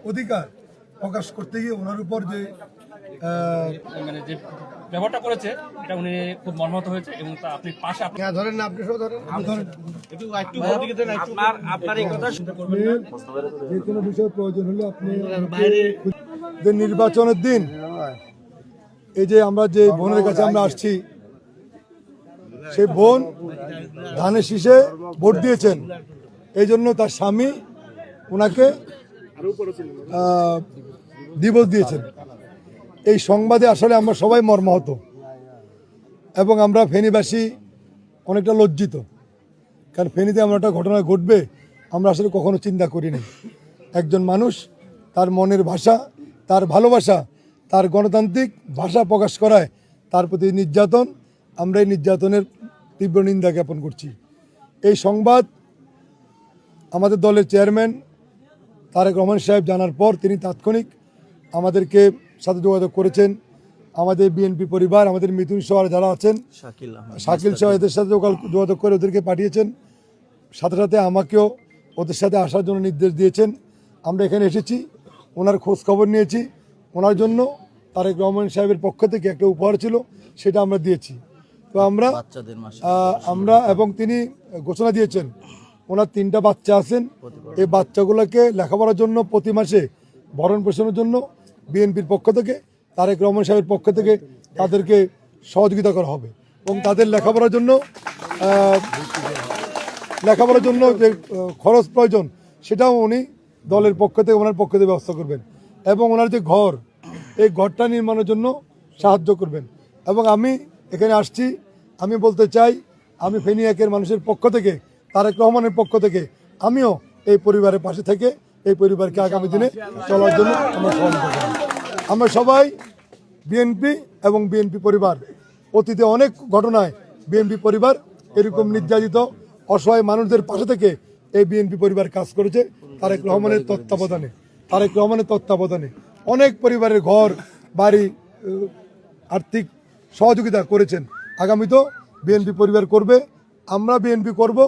অধিকার প্রকাশ করতে গিয়ে ওনার উপর যে মানে যে ব্যবহারটা করেছে এটা উনি খুব মর্মাহত হয়েছে এবং তা আপনি পাশে আপনি ধরেন না, আপনি সব ধরেন, আপনার এই কথা শুনতে করবেন না। যে কোনো বিষয়ে প্রয়োজন হলে আপনি যে নির্বাচনের দিন এই যে আমরা যে বোনের কাছে আমরা আসছি, সেই বোন ধানের শীষে ভোট দিয়েছেন, এই জন্য তার স্বামী ওনাকে ডিভোর্স দিয়েছেন। এই সংবাদে আসলে আমরা সবাই মর্মাহত এবং আমরা ফেনীবাসী অনেকটা লজ্জিত, কারণ ফেনীতে এমন একটা ঘটনা ঘটবে আমরা আসলে কখনো চিন্তা করিনি। একজন মানুষ তার মনের ভাষা, তার ভালোবাসা, তার গণতান্ত্রিক ভাষা প্রকাশ করায় তার প্রতি নির্যাতন, আমরা এই নির্যাতনের তীব্র নিন্দা জ্ঞাপন করছি। এই সংবাদ আমাদের দলের চেয়ারম্যান তারেক রহমান সাহেব জানার পর তিনি তাৎক্ষণিক আমাদেরকে সাথে যোগাযোগ করেছেন। আমাদের বিএনপি পরিবার, আমাদের মিথুন সহ যারা আছেন, শাকিল সহ এদের সাথে যোগাযোগ করে ওদেরকে পাঠিয়েছেন। সাথে সাথে আমাকেও ওদের সাথে আসার জন্য নির্দেশ দিয়েছেন। আমরা এখানে এসেছি, ওনার খোঁজ খবর নিয়েছি। ওনার জন্য তারেক রহমান সাহেবের পক্ষ থেকে একটা উপহার ছিল, সেটা আমরা দিয়েছি। তো আমরা এবং তিনি ঘোষণা দিয়েছেন ওনার 3টা বাচ্চা আছেন, এই বাচ্চাগুলোকে লেখাপড়ার জন্য প্রতি মাসে ভরণ পোষণের জন্য বিএনপির পক্ষ থেকে, তারেক রহমান সাহেবের পক্ষ থেকে তাদেরকে সহযোগিতা করা হবে এবং তাদের লেখাপড়ার জন্য যে খরচ প্রয়োজন সেটাও উনি দলের পক্ষ থেকে, ওনার পক্ষ থেকে ব্যবস্থা করবেন এবং ওনার যে ঘর, এই ঘরটা নির্মাণের জন্য সাহায্য করবেন। এবং আমি এখানে আসছি, আমি বলতে চাই, আমি ফেনী একের মানুষের পক্ষ থেকে, তারেক রহমানের পক্ষ থেকে আমিও এই পরিবারের পাশে থেকে এই পরিবারকে আগামী দিনে চলার জন্য আমরা সহযোগিতা করি। আমরা সবাই বিএনপি এবং বিএনপি পরিবার, অতীতে অনেক ঘটনায় বিএনপি পরিবার এরকম নির্যাতিত অসহায় মানুষদের পাশে থেকে এই বিএনপি পরিবার কাজ করেছে। তারেক রহমানের তত্ত্বাবধানে অনেক পরিবারের ঘর বাড়ি আর্থিক সহযোগিতা করেছেন। আগামীতেও বিএনপি পরিবার করবে, আমরা বিএনপি করব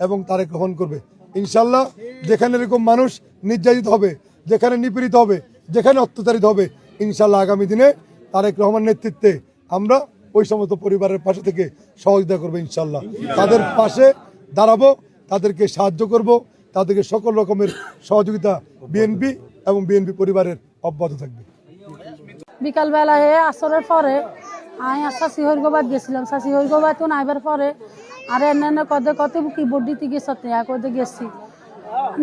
এবং তারেক রহমান করবে ইনশাল্লাহ। যেখানে এরকম মানুষ নির্যাতিত হবে, যেখানে নিপীড়িত হবে, যেখানে অত্যাচারিত হবে, ইনশাল্লাহ আগামী দিনে তারেক রহমান নেতৃত্বে আমরা ওই সমস্ত পরিবারের পাশে থেকে সহযোগিতা করবো ইনশাল্লাহ। তাদের পাশে দাঁড়াবো, তাদেরকে সাহায্য করব, তাদেরকে সকল রকমের সহযোগিতা বিএনপি এবং বিএনপি পরিবারের অব্যাহত থাকবে। বিকালবেলায় আসরের পরে আমি শাশি হরিগোবাদ গেছিলাম। শাশি হরিগোবাদ তো নাইবার পরে আর এনে কদে কত কি ভোট দিতে গেছে কদে গেছি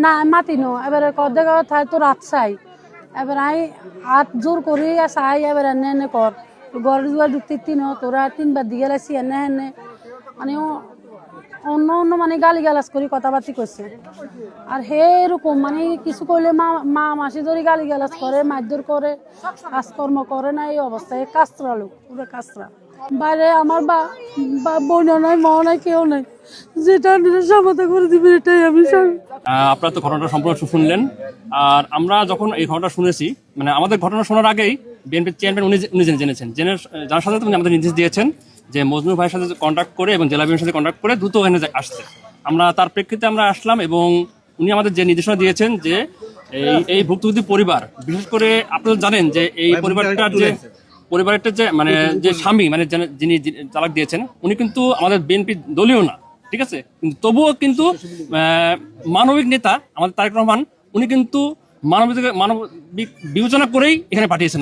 না মাতিনো, এবারে কদে থাই তো রাত চাই, এবার আমি হাত জোর করি চাই, এবার এনে কর ঘর দুয়ার ঢুকতে তোরা 3বার দিয়ে গেছি এনে মানে অন্য মানে গালি গালাজ করে কথাবার্তি করছে। আর হে এরকম মানে কিছু করলে মা মাসি ধরে গালি গালাজ করে, মারধর করে, কাজকর্ম করে না। এই অবস্থায় কাঁচরা লোক, পুরো কাঁচরা। বাইরে আমার বোন নাই, মা নাই, কেউ নাই, যেটা সমাধা করে দিবে এটাই আমি চাই। আপনারা তো ঘটনাটা সম্পূর্ণ শুনলেন। আর আমরা যখন এই ঘটনাটা শুনেছি, মানে আমাদের ঘটনা শোনার আগেই বিএনপির চেয়ারম্যান উনি জেনেছেন, যার সাথে উনি আমাদের নির্দেশ দিয়েছেন যে মজনু ভাইয়ের সাথে কন্ট্যাক্ট করে এবং জেলা বিএনপির সাথে কন্ট্যাক্ট করে দ্রুত এখানে আসছে। আমরা তার প্রেক্ষিতে আমরা আসলাম এবং উনি আমাদের যে নির্দেশনা দিয়েছেন যে এই ভুক্তভোগী পরিবার, বিশেষ করে আপনারা জানেন যে এই পরিবারটা যে মানে যে স্বামী মানে যিনি তালাক দিয়েছেন উনি কিন্তু আমাদের বিএনপি দলীয় না, ঠিক আছে, কিন্তু তবুও কিন্তু মানবিক নেতা আমাদের তারেক রহমান, উনি কিন্তু মানবিক বিবেচনা করেই এখানে পাঠিয়েছেন।